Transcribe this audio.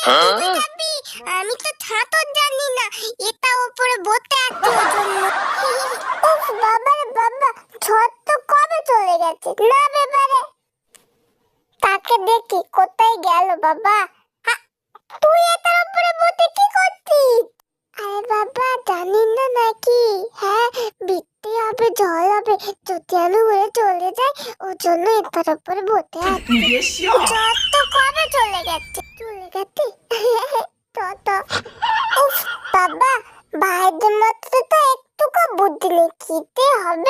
তুই যাবি? আমি তো ছাতর জানি না, এটা উপরে বসে আছে ওর জন্য। উফ বাবা রে বাবা, ঝড় তো কবে চলে গেছে না ব্যাপারে। তাকে দেখি কোথায় গেল বাবা। তুই এটার উপরে বসে কি করছিস? আরে বাবা জানি না নাকি, হ্যাঁ বৃষ্টি হবে ঝড় হবে, যদি আমি উড়ে চলে যাই ওর জন্য এটার উপরে বসে আছি। ঝড় তো কবে চলে গেছে। তো উফ বাবা, ভাইদের মধ্যে তো একটুকু বুদ্ধি নেই, খিদে হবে।